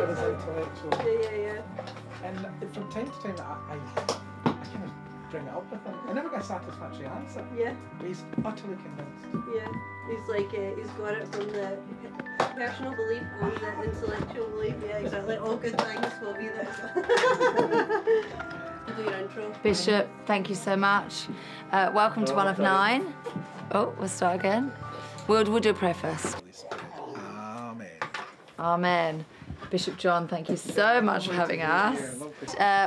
as intellectual. Yeah. And from time to time, I kind of bring it up with him. I never get a satisfactory answer. Yeah. But he's utterly convinced. Yeah. He's like, he's got it from the personal belief and the intellectual belief. Yeah, exactly. All good things will be there. Do your intro. Bishop, thank you so much. Welcome to One of Nine. Oh, we'll start again. We'll do a prayer first. Amen. Amen. Bishop John, thank you so much for having us.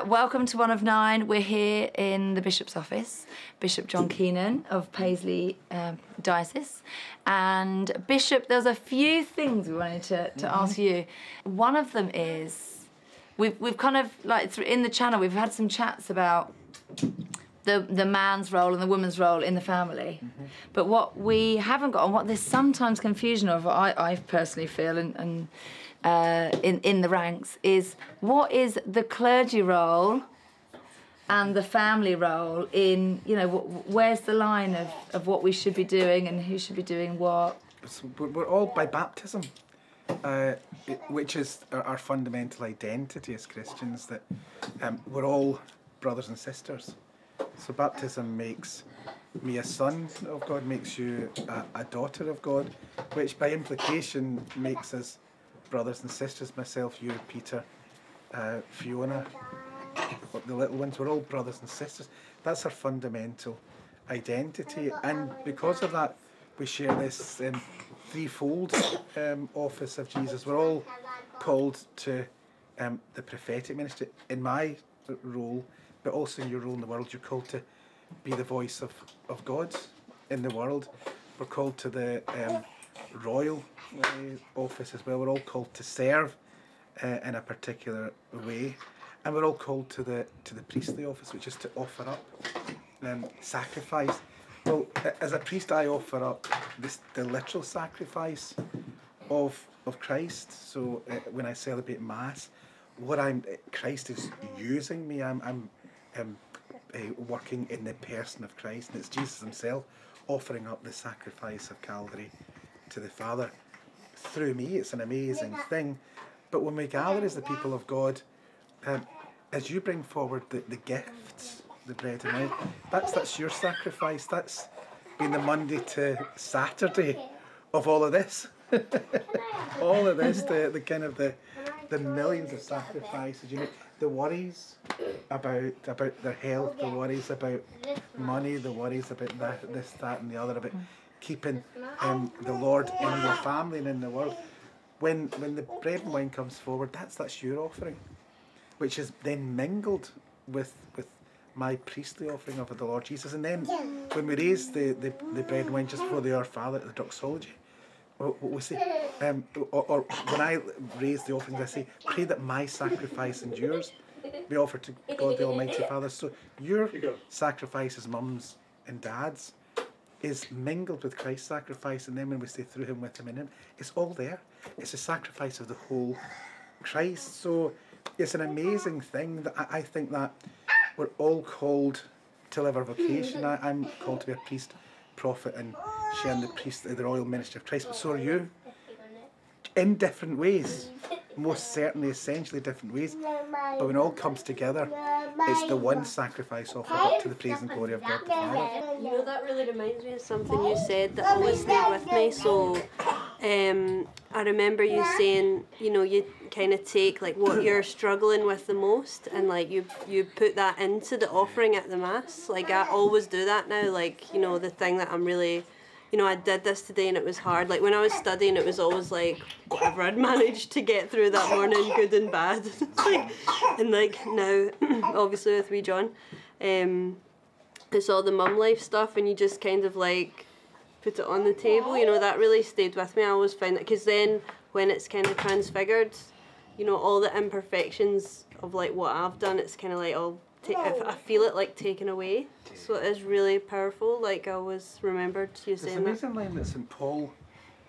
Welcome to One of Nine. We're here in the Bishop's office. Bishop John Keenan of Paisley Diocese. And Bishop, there's a few things we wanted to ask you. One of them is, we've kind of, like, in the channel, we've had some chats about the man's role and the woman's role in the family. But what we haven't got, and what there's sometimes confusion of, I personally feel, and in the ranks, is what is the clergy role and the family role in, you know, where's the line of what we should be doing and who should be doing what? So we're all by baptism, which is our fundamental identity as Christians, that we're all brothers and sisters. So baptism makes me a son of God, makes you a daughter of God, which by implication makes us brothers and sisters, myself, you, Peter, Fiona, the little ones, we're all brothers and sisters. That's our fundamental identity, and because of that we share this threefold office of Jesus. We're all called to the prophetic ministry. In my role, but also in your role in the world, you're called to be the voice of God in the world. We're called to the royal office as well. We're all called to serve in a particular way, and we're all called to the priestly office, which is to offer up sacrifice. Well, as a priest, I offer up the literal sacrifice of Christ. So when I celebrate Mass, Christ is using me. I'm working in the person of Christ, and it's Jesus himself offering up the sacrifice of Calvary to the Father through me. It's an amazing thing. But when we gather as the people of God, as you bring forward the gifts, the bread and wine, that's your sacrifice. That's been the Monday to Saturday of all of this. All of this, the kind of the millions of sacrifices you make, the worries about their health, the worries about money, the worries about this, that and the other, about keeping the Lord in your family and in the world. When the bread and wine comes forward, that's your offering, which is then mingled with my priestly offering of the Lord Jesus. And then when we raise the bread and wine just before the Our Father at the doxology, we say, or when I raise the offerings, I say, pray that my sacrifice and yours be offered to God the Almighty Father. So your sacrifice as mums and dads is mingled with Christ's sacrifice, and then when we say through him, with him, in him, it's all there. It's a sacrifice of the whole Christ. So it's an amazing thing that I think that we're all called to live our vocation. I'm called to be a priest, prophet, and sharing the royal ministry of Christ, but so are you, in different ways, most certainly essentially different ways, but when it all comes together, it's the one sacrifice offered up to the praise and glory of God the Father. You know, that really reminds me of something you said that always stayed with me. So I remember you saying, you know, you kind of take like what you're struggling with the most, and like you put that into the offering at the Mass. Like I always do that now. Like, you know, the thing that I'm really, you know, I did this today and it was hard. Like when I was studying, it was always like whatever I'd managed to get through that morning, good and bad. And like now, obviously with wee John, it's all the mum life stuff, and you just kind of like put it on the table. You know, that really stayed with me. I always find that, because then when it's kind of transfigured, you know, all the imperfections of like what I've done, it's kind of like I feel it like taken away. So it is really powerful. Like I always remembered you saying that. There's an amazing line that St. Paul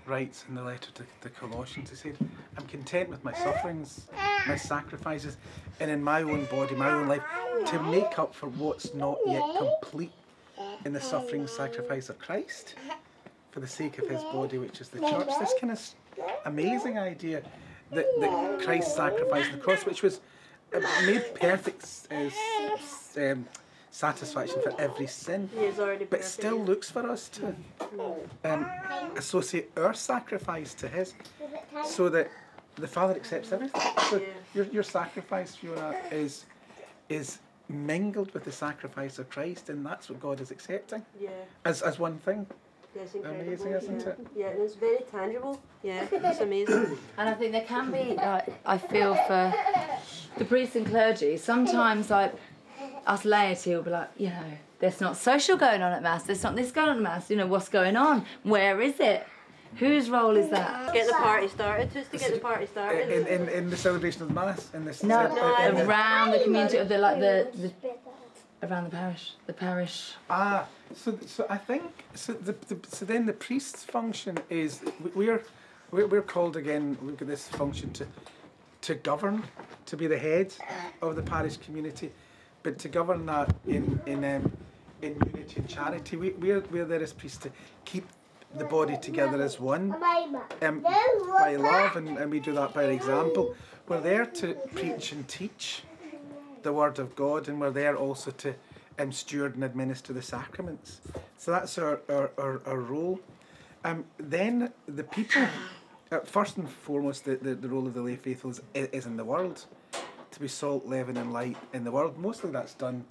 writes in the letter to the Colossians. He said, I'm content with my sufferings, my sacrifices, and in my own body, my own life, to make up for what's not yet complete in the suffering sacrifice of Christ for the sake of his body, which is the church. This kind of amazing idea that Christ sacrificed on the cross, which was made perfect satisfaction for every sin, but still looks for us to associate our sacrifice to his, so that the Father accepts everything. So your sacrifice, Fiona, is mingled with the sacrifice of Christ, and that's what God is accepting as one thing. Yeah, it's incredible. Amazing, isn't it? Yeah, and it's very tangible. Yeah, it's amazing. And I think there can be, I feel, for the priests and clergy, sometimes like us laity will be like, you know, there's not social going on at Mass, there's not this going on at Mass, you know, what's going on? Where is it? Whose role is that? Get the party started. Who's to get the party started? In the celebration of the Mass, in this around the community of the around the parish. So I think so then the priest's function is we're called again. We've got this function to govern, to be the head of the parish community, but to govern that in unity and charity. We're there as priests to keep the body together as one by love, and we do that by example. We're there to preach and teach the Word of God, and we're there also to steward and administer the sacraments. So that's our role. Then the people, first and foremost, the role of the lay faithful is in the world, to be salt, leaven and light in the world. Mostly that's done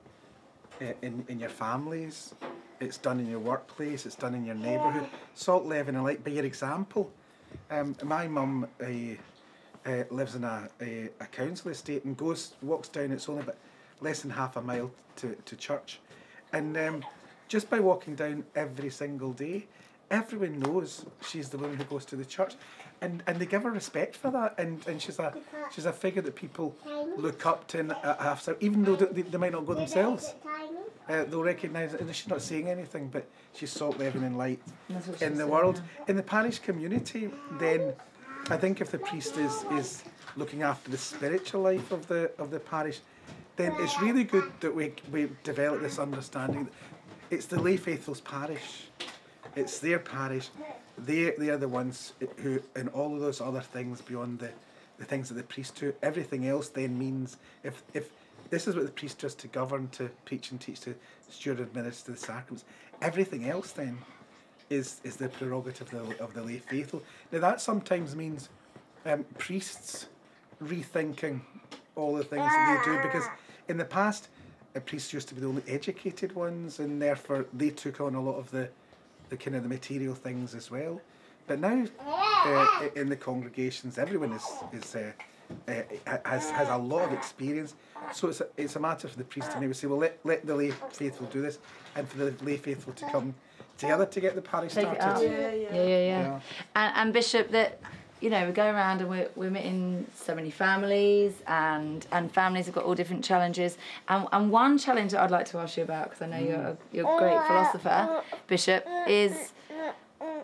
in your families, it's done in your workplace, it's done in your neighbourhood. Salt, leaven and light by your example. My mum lives in a council estate and walks down, it's only about less than half a mile to church, and just by walking down every single day, everyone knows she's the woman who goes to the church, and they give her respect for that, and she's a figure that people look up to and after, even though they might not go themselves. They'll recognise that she's not saying anything, but she's salt, leaven and light in the world. In the parish community, then, I think if the priest is looking after the spiritual life of the parish, then it's really good that we develop this understanding that it's the lay faithful's parish. It's their parish. They are the ones who, in all of those other things beyond the things that the priest do, everything else then means, if this is what the priest does, to govern, to preach and teach, to steward and administer the sacraments, everything else then is the prerogative of the lay faithful. Now that sometimes means priests rethinking all the things that they do, because in the past priests used to be the only educated ones, and therefore they took on a lot of the kind of the material things as well. But now in the congregations, everyone has a lot of experience, so it's a matter for the priest to maybe say, well, let the lay faithful do this, and for the lay faithful to come together to get the parish started. Yeah. And Bishop, that, you know, we go around and we're meeting so many families, and families have got all different challenges. And one challenge that I'd like to ask you about, because I know you're a great philosopher, Bishop, is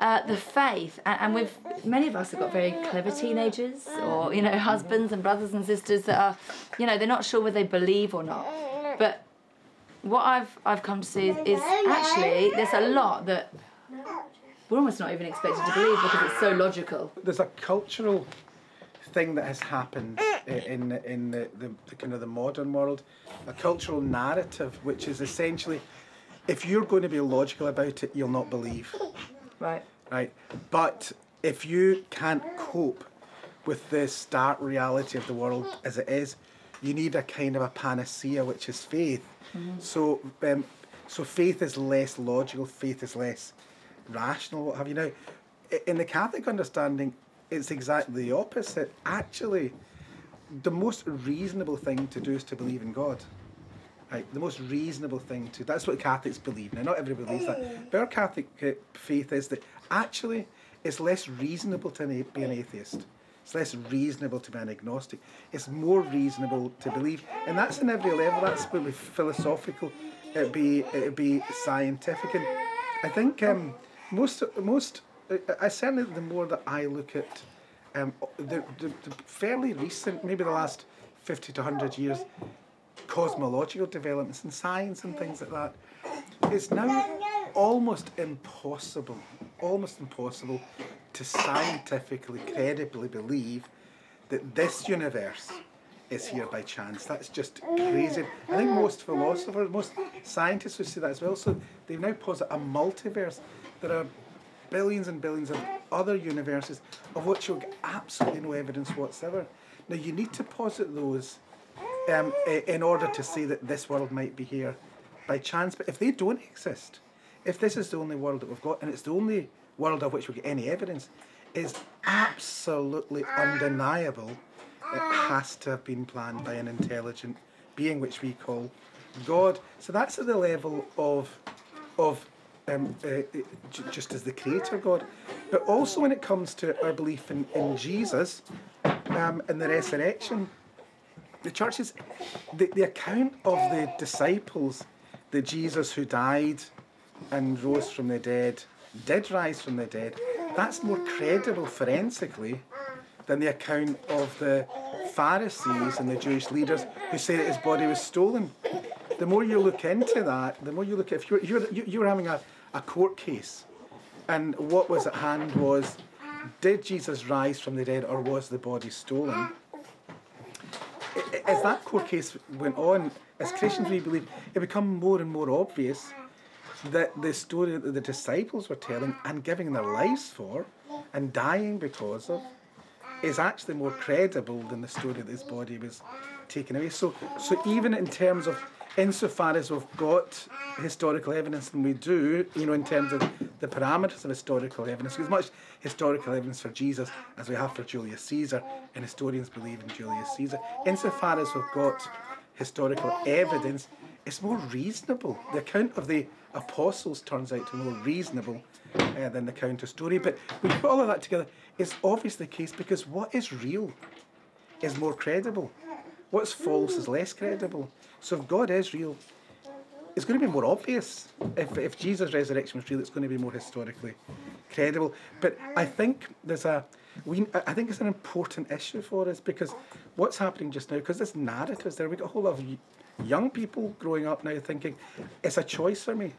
the faith. And many of us have got very clever teenagers, or, you know, husbands and brothers and sisters that are, you know, they're not sure whether they believe or not. But what I've come to see is actually there's a lot that we're almost not even expected to believe because it's so logical. There's a cultural thing that has happened in the kind of the modern world, a cultural narrative which is essentially, if you're going to be logical about it, you'll not believe. Right. But if you can't cope with the stark reality of the world as it is, you need a kind of a panacea, which is faith. Mm-hmm. So faith is less logical, faith is less rational, what have you. Now, in the Catholic understanding, it's exactly the opposite. Actually, the most reasonable thing to do is to believe in God. Right? The most reasonable thing to... That's what Catholics believe. Now, not everybody believes that. But our Catholic faith is that actually it's less reasonable to be an atheist. It's less reasonable to be an agnostic. It's more reasonable to believe. And that's in every level. That's would be philosophical. It'd be scientific. And I think most I certainly, the more that I look at the fairly recent, maybe the last 50 to 100 years, cosmological developments in science and things like that, it's now almost impossible to scientifically, credibly believe that this universe is here by chance. That's just crazy. I think most philosophers, most scientists would say that as well. So they've now posited a multiverse. There are billions and billions of other universes of which you'll get absolutely no evidence whatsoever. Now you need to posit those in order to say that this world might be here by chance. But if they don't exist, if this is the only world that we've got, and it's the only world of which we get any evidence, it's absolutely undeniable it has to have been planned by an intelligent being which we call God. So that's at the level of just as the creator God. But also when it comes to our belief in Jesus and the resurrection, the churches, the account of the disciples, the Jesus who died and rose from the dead, did rise from the dead, that's more credible forensically than the account of the Pharisees and the Jewish leaders who say that his body was stolen. The more you look into that, the more you look at, if you were having a court case, and what was at hand was, did Jesus rise from the dead or was the body stolen? As that court case went on, as Christians we believe, it became more and more obvious that the story that the disciples were telling and giving their lives for and dying because of is actually more credible than the story that his body was taken away. So even in terms of, insofar as we've got historical evidence, and we do, in terms of the parameters of historical evidence, as much historical evidence for Jesus as we have for Julius Caesar, and historians believe in Julius Caesar, insofar as we've got historical evidence, it's more reasonable. The account of the apostles turns out to be more reasonable than the counter-story. But when you put all of that together, it's obviously the case because what is real is more credible. What's false is less credible. So if God is real, it's going to be more obvious. If Jesus' resurrection was real, it's going to be more historically credible. But I think I think it's an important issue for us because what's happening just now, because this narrative is there, we've got a whole lot of young people growing up now thinking, it's a choice for me.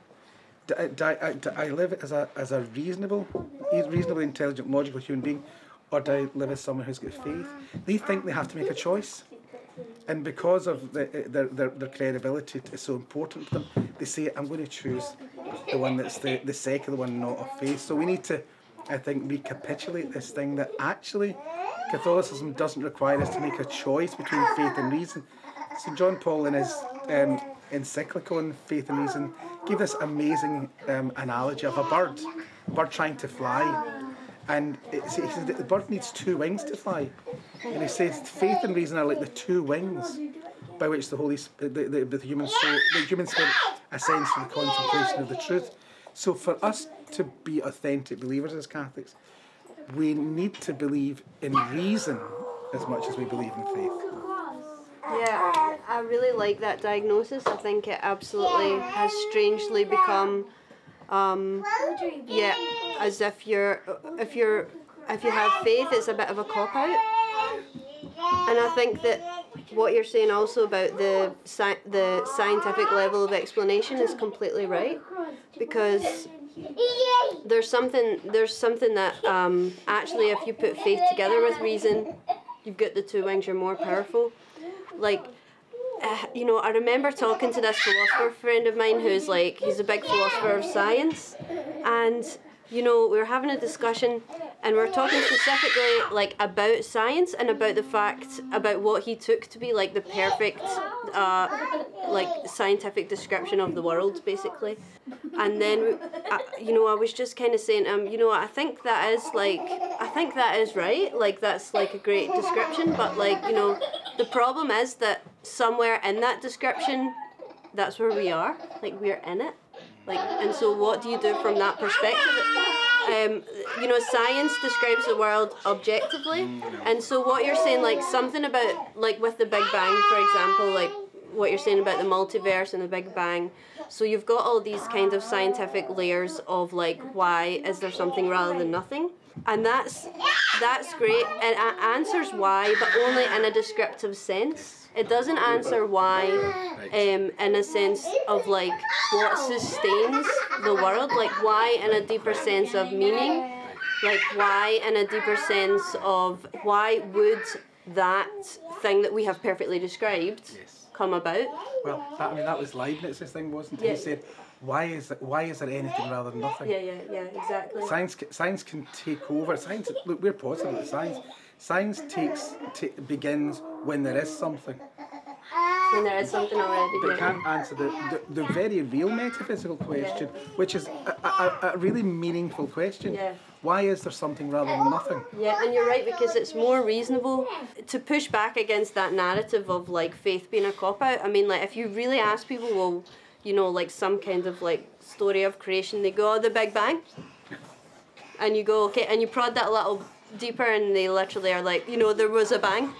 Do I live as a reasonably intelligent, logical human being, or do I live as someone who's got faith? They think they have to make a choice. And because of their credibility is so important to them, they say, I'm going to choose the one that's the secular one, not of faith. So we need to, I think, recapitulate this thing that actually Catholicism doesn't require us to make a choice between faith and reason. St. John Paul in his encyclical on faith and reason gave this amazing analogy of a bird trying to fly. And he says that the bird needs two wings to fly. And he says faith and reason are like the two wings by which the human spirit ascends to the contemplation of the truth. So for us to be authentic believers as Catholics, we need to believe in reason as much as we believe in faith. Yeah, I really like that diagnosis. I think it absolutely has strangely become, as if you have faith, it's a bit of a cop out. And I think that what you're saying also about the scientific level of explanation is completely right, because there's something that actually, if you put faith together with reason, you've got the two wings. You're more powerful. Like, I remember talking to this philosopher friend of mine who's he's a big philosopher of science, and we were having a discussion, and we were talking specifically about science and about the fact about what he took to be the perfect scientific description of the world, basically. And then I was just kind of saying I think that is right, that's a great description, but the problem is that somewhere in that description, that's where we are, we're in it. And so what do you do from that perspective? Science describes the world objectively, and so what you're saying, something about, with the Big Bang, for example, what you're saying about the multiverse and the Big Bang, so you've got all these kinds of scientific layers of, why is there something rather than nothing? And that's great, and it answers why, but only in a descriptive sense. It doesn't answer why in a sense of what sustains the world, why in a deeper sense of meaning, why in a deeper sense of why would that thing that we have perfectly described come about. Well, that was Leibniz's thing, wasn't it? Yeah. He said, why is there anything rather than nothing? Yeah, exactly. Science can take over. Science, look, we're positive that science begins when there is something. When there is something already. But can't answer the very real metaphysical question, which is a really meaningful question. Yeah. Why is there something rather than nothing? Yeah, and you're right, because it's more reasonable to push back against that narrative of like faith being a cop-out. I mean, like, if you really ask people, well, you know, like some kind of like story of creation, they go, oh, the Big Bang. And you go, okay, and you prod that a little deeper and they literally are like, you know, there was a bang.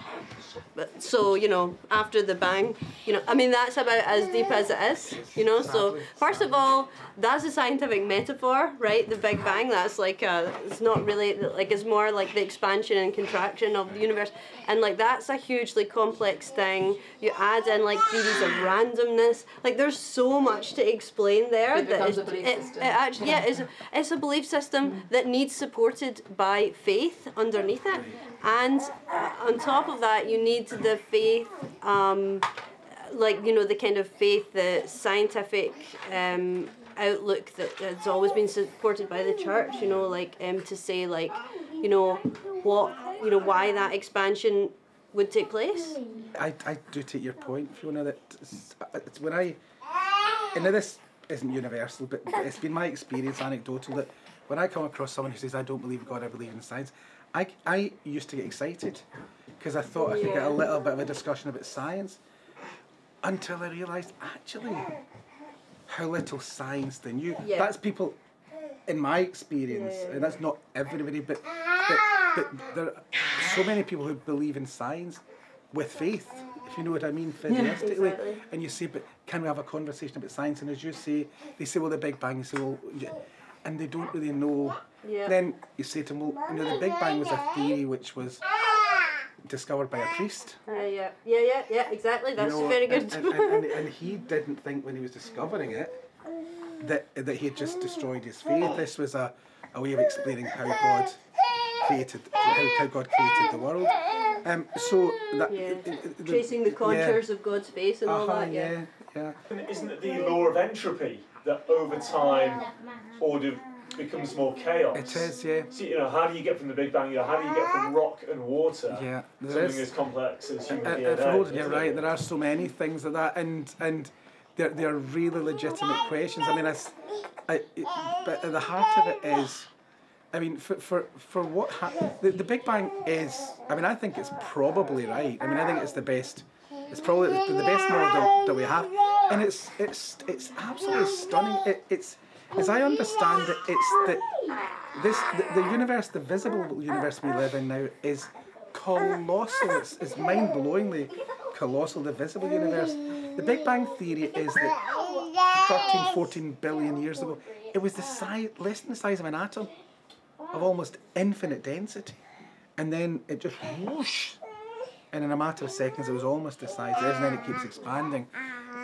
But so, you know, after the bang, you know, I mean, that's about as deep as it is, you know. So first of all, that's a scientific metaphor, right? The Big Bang, that's like it's not really, like, it's more like the expansion and contraction of the universe, and like that's a hugely complex thing. You add in like theories of randomness, like there's so much to explain there. It becomes a belief system. It actually, yeah, it's a belief system that needs supported by faith underneath it. And on top of that, you need the faith, like, you know, the kind of faith, the scientific outlook that has always been supported by the church, you know, like to say, like, you know, what, you know, why that expansion would take place. I do take your point, Fiona, that it's when I know this isn't universal, but it's been my experience, anecdotal, that when I come across someone who says, I don't believe in God, I believe in science, I used to get excited because I thought I could get a little bit of a discussion about science, until I realised actually how little science they knew. Yeah. That's people, in my experience, and that's not everybody, but there are so many people who believe in science with faith, if you know what I mean, theistically. Exactly. And you say, but can we have a conversation about science? And as you say, they say, well, the Big Bang, you say, well, and they don't really know. Yeah. Then you say to them, well, you know, the Big Bang was a theory which was discovered by a priest. Yeah, exactly. That's, you know, very good. and he didn't think when he was discovering it that he had just destroyed his faith. This was a way of explaining how God created the world. So that Tracing the contours of God's face and all that. Yeah. Isn't it the law of entropy that over time order becomes more chaos? It is, yeah. So, you know, how do you get from the Big Bang? You know, how do you get from rock and water? Yeah, something as complex as human DNA. You're right. There are so many things like that, and they're really legitimate questions. I mean, but at the heart of it is, I mean, for what the Big Bang is. I mean, I think it's probably right. I mean, I think it's the best. It's probably the best model that we have, and it's absolutely stunning. It's as I understand it, it's that the universe, the visible universe we live in now, is colossal. It's mind-blowingly colossal. The visible universe. The Big Bang theory is that 13, 14 billion years ago, it was less than the size of an atom, of almost infinite density, and then it just whoosh. And in a matter of seconds, it was almost the size it is, and then it keeps expanding.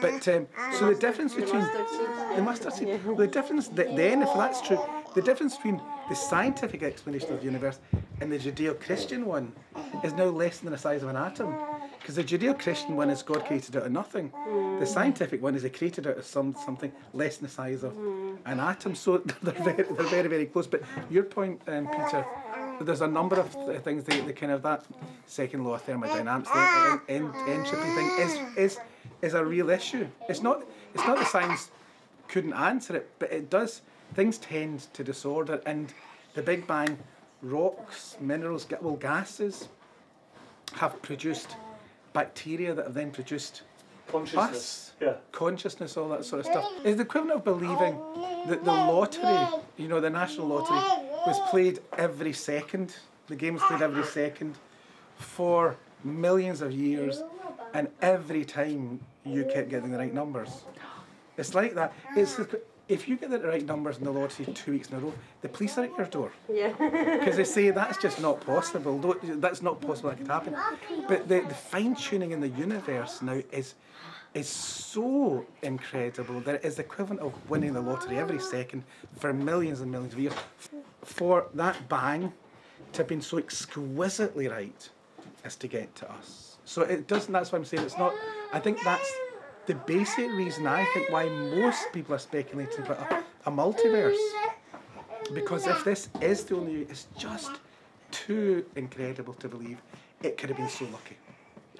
But so the difference between the mustard seed, the difference then, if that's true, the difference between the scientific explanation of the universe and the Judeo-Christian one is now less than the size of an atom. Because the Judeo-Christian one is God created out of nothing. The scientific one is He created out of something less than the size of an atom. So they're very, very close. But your point, Peter. There's a number of things. The kind of that second law of thermodynamics, the entropy thing, is a real issue. It's not the science couldn't answer it, but it does. Things tend to disorder, and the Big Bang, rocks, minerals, gases, have produced bacteria that have then produced Consciousness. us, consciousness, all that sort of stuff. It's the equivalent of believing that the lottery, you know, the national lottery, was played every second. The game was played every second for millions of years, and every time you kept getting the right numbers. It's like that. If you get the right numbers in the lottery 2 weeks in a row, the police are at your door. Yeah. Because they say that's just not possible. That's not possible. That could happen. But the fine tuning in the universe now is so incredible that it is the equivalent of winning the lottery every second for millions and millions of years. For that bang to have been so exquisitely right is to get to us. So it doesn't, that's why I'm saying it's not, I think that's the basic reason I think why most people are speculating about a multiverse. Because if this is the only, it's just too incredible to believe it could have been so lucky.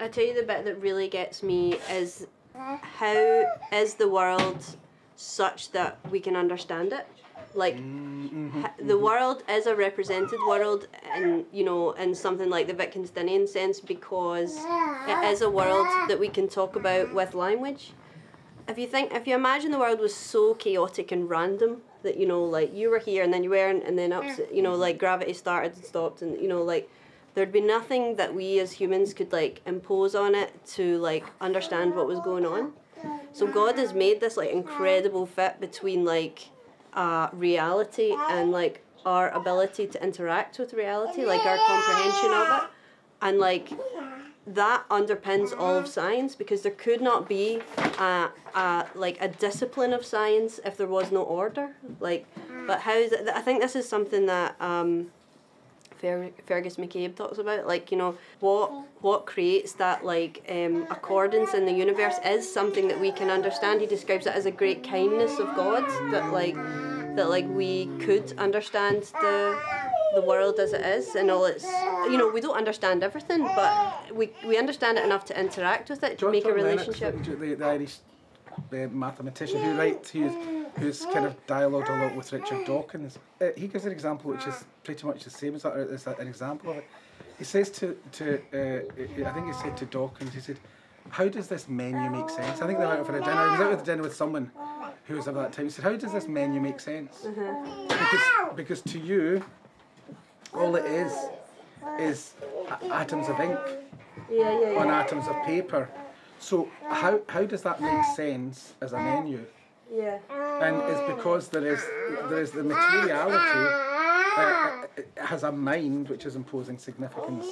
I tell you, the bit that really gets me is how is the world such that we can understand it? Like, the world is a represented world, and you know, in something like the Wittgensteinian sense, because it is a world that we can talk about with language. If you imagine the world was so chaotic and random that, you know, like you were here and then you weren't, and then you know, like gravity started and stopped, and you know, like there'd be nothing that we as humans could like impose on it to like understand what was going on. So God has made this like incredible fit between like reality and like our ability to interact with reality, like our comprehension of it, and like that underpins all of science, because there could not be like a discipline of science if there was no order. Like, but how is it? I think this is something that Fergus McCabe talks about. Like, you know, what creates that like accordance in the universe is something that we can understand. He describes it as a great kindness of God that like we could understand the world as it is and all its, you know, we don't understand everything, but we understand it enough to interact with it, to make a relationship. The Irish mathematician who's kind of dialogued a lot with Richard Dawkins, he gives an example which is pretty much the same as an example of it. He says I think he said to Dawkins, he said, how does this menu make sense? I think they went out for a dinner. He was out with dinner with someone who was of that time. He said, how does this menu make sense? Because to you, all it is atoms of ink on atoms of paper. So how does that make sense as a menu? Yeah. And it's because there is the materiality has a mind which is imposing significance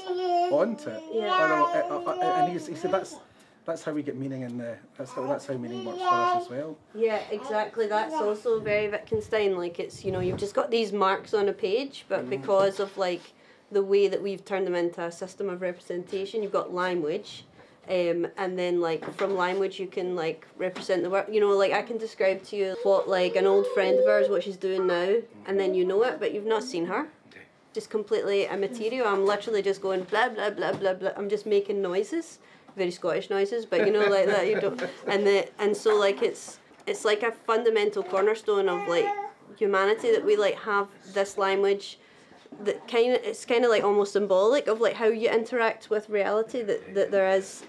onto it. Yeah. And he said that's how we get meaning in that's how meaning works for us as well. Yeah, exactly. That's also very Wittgenstein. Like, it's, you know, you've just got these marks on a page, but because of like the way that we've turned them into a system of representation, you've got language. And then like from language you can like represent the work, you know, like I can describe to you what like an old friend of ours, what she's doing now, and then you know it, but you've not seen her. Just completely immaterial. I'm literally just going blah blah blah blah blah. I'm just making noises, very Scottish noises, but you know, like that, you don't. And so like it's like a fundamental cornerstone of like humanity that we like have this language that it's kind of like almost symbolic of like how you interact with reality, that there is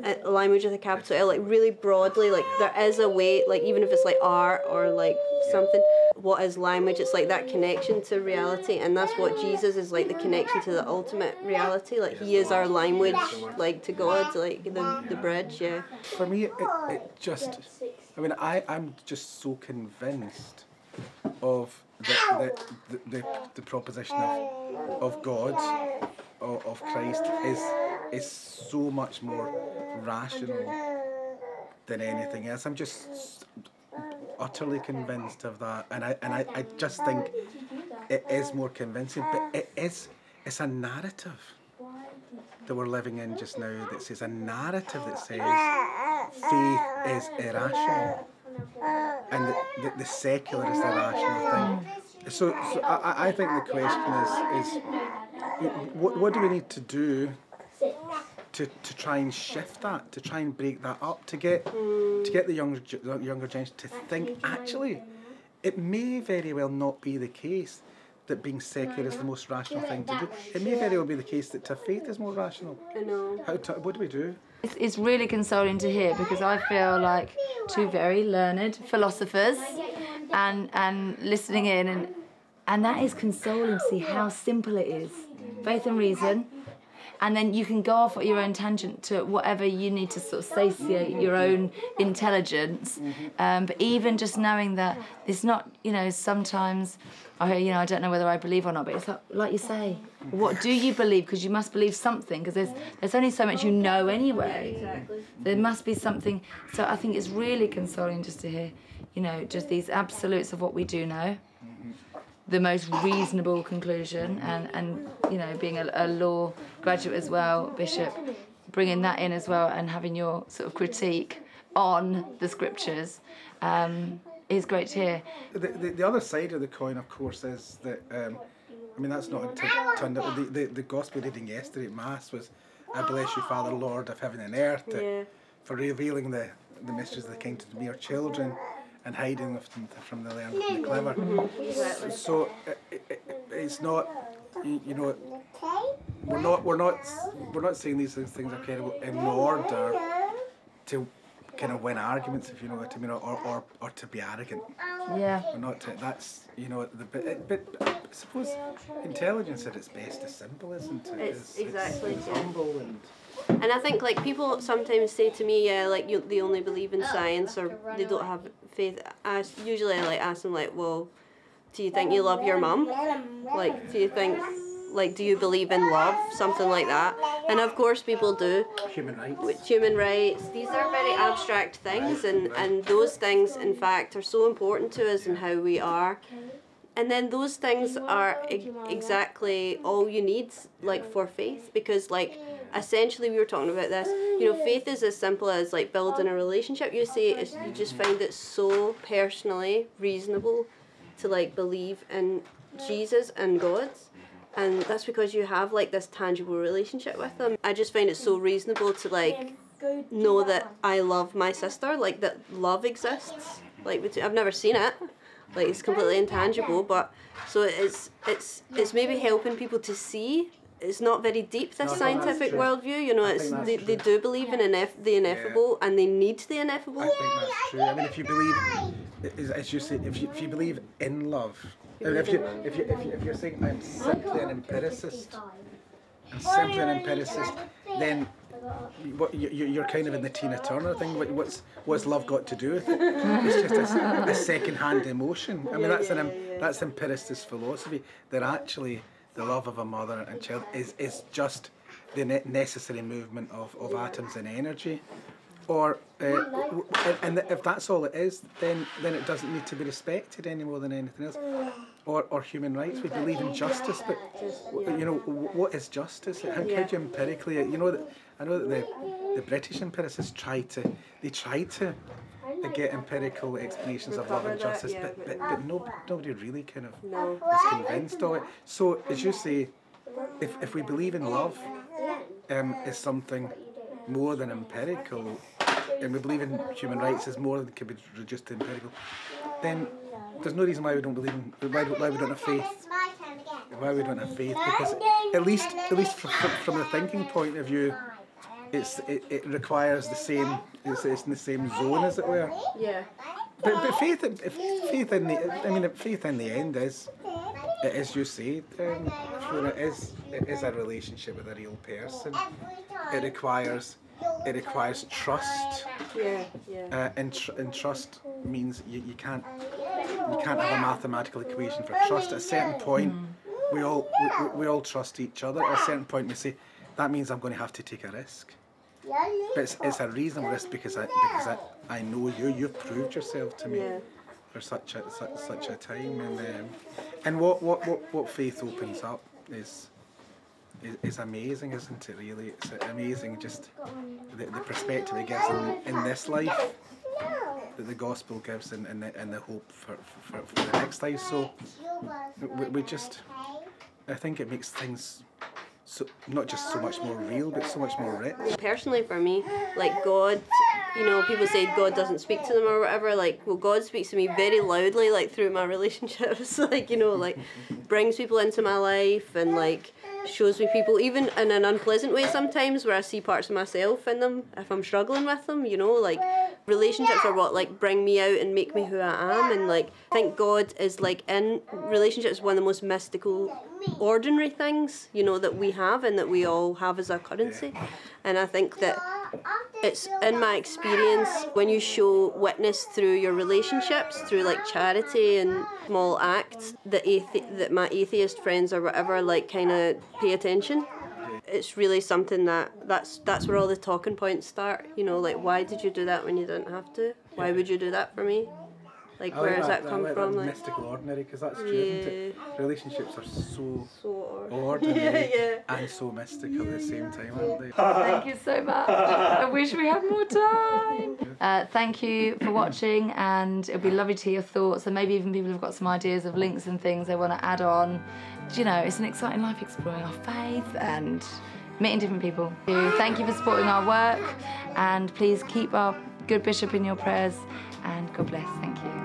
a language with a capital L, like really broadly, like there is a way, like even if it's like art or like something, what is language? It's like that connection to reality, and that's what Jesus is, like the connection to the ultimate reality. Like he is our language, like to God, like the bridge. Yeah. For me, it just, I mean, I'm just so convinced of the proposition of God, of Christ, is so much more rational than anything else. I'm just utterly convinced of that, and I just think it is more convincing. But it's a narrative that we're living in just now that says, a narrative that says faith is irrational. And the secular is the rational thing. So I think the question is what do we need to do to try and shift that, to try and break that up, to get the younger generation to think, actually, it may very well not be the case that being secular is the most rational thing to do. It may very well be the case that to have faith is more rational. I know. What do we do? It's really consoling to hear, because I feel like two very learned philosophers and listening in, and that is consoling to see how simple it is. Faith and reason. And then you can go off at your own tangent to whatever you need to sort of satiate your own intelligence. But even just knowing that it's not, you know, sometimes, I don't know whether I believe or not, but it's like you say, what do you believe? Because you must believe something, because there's only so much you know anyway. Yeah, exactly. There must be something. So I think it's really consoling just to hear, you know, just these absolutes of what we do know. the most reasonable conclusion, and you know, being a law graduate as well, Bishop, bringing that in as well, and having your sort of critique on the scriptures is great to hear. The other side of the coin, of course, is that I mean, that's not turned out. The gospel reading yesterday at Mass was, "I bless you, Father, Lord of heaven and earth, for revealing the mysteries of the kingdom to mere children, and hiding them from the learned and the clever." Exactly. So it's not, you know, we're not saying these things are kind of in order to kind of win arguments, if you know what I mean, or to be arrogant. Yeah. We're not to, that's, you know, but I suppose intelligence at its best is simple, isn't it? It's exactly, it's yeah. humble And I think like people sometimes say to me, yeah, like they only believe in science or they don't have faith. Usually I like ask them like, well, do you think you love your mum? Like, do you think, like, do you believe in love? Something like that. And of course people do. human rights. With human rights, these are very abstract things, and those things in fact are so important to us and how we are. And then those things are exactly all you need, like, for faith, because like essentially we were talking about this, you know, faith is as simple as like building a relationship. You say you just find it so personally reasonable to like believe in Jesus and God. And that's because you have like this tangible relationship with them. I just find it so reasonable to like know that I love my sister, like that love exists. Like I've never seen it, like it's completely intangible. But so it's maybe helping people to see. It's not very deep, this scientific worldview. You know, they do believe in the ineffable, and they need the ineffable. I think that's true. I mean, if you believe, as you say, if you believe in love. If you're saying I'm simply an empiricist, then you're kind of in the Tina Turner thing. What's love got to do with it? It's just a second-hand emotion. I mean, that's empiricist philosophy. That actually the love of a mother and child is just the necessary movement of atoms and energy. Or and if that's all it is, then it doesn't need to be respected any more than anything else. Or human rights. We believe in justice, but you know, what is justice? How could you empirically? You know, I know that the British empiricists try to get empirical explanations of love and justice, but nobody really kind of is convinced of it. So as you say, if we believe in love, is something more than empirical, and we believe in human rights as more than can be reduced to empirical, then there's no reason why we don't believe in why we don't have faith. Why we don't have faith? Because at least from the thinking point of view, it requires the same. It's in the same zone, as it were. Yeah. But faith in the end is, as you say, it is a relationship with a real person. It requires trust. And trust means you can't have a mathematical equation for trust. At a certain point, we all trust each other. At a certain point, we say that means I'm going to have to take a risk. But it's a reasonable risk because I know you've proved yourself to me for such a time, and what faith opens up is amazing, isn't it? Really, it's amazing just the perspective it gives in this life, that the gospel gives, and the hope for the next life. So we just, I think it makes things not just so much more real, but so much more rich. Personally, for me, like God, you know, people say God doesn't speak to them or whatever. Like, well, God speaks to me very loudly, like through my relationships. Like, you know, like brings people into my life and like shows me people, even in an unpleasant way sometimes, where I see parts of myself in them if I'm struggling with them, you know, like relationships are what like bring me out and make me who I am. And like I think God is like in relationships one of the most mystical, ordinary things, you know, that we have and that we all have as a currency. And I think that it's, in my experience, when you show witness through your relationships, through like charity and small acts, that my atheist friends or whatever like kind of pay attention. It's really something that's where all the talking points start. You know, like, why did you do that when you didn't have to? Why would you do that for me? Like, where does that come from? Like, mystical ordinary, because that's true, isn't it? Relationships are so so ordinary yeah. and so mystical at the same time, aren't they? Thank you so much. I wish we had more time. Thank you for watching, and it'll be lovely to hear your thoughts, and maybe even people have got some ideas of links and things they want to add on. You know, it's an exciting life exploring our faith and meeting different people. Thank you for supporting our work, and please keep our good bishop in your prayers, and God bless. Thank you.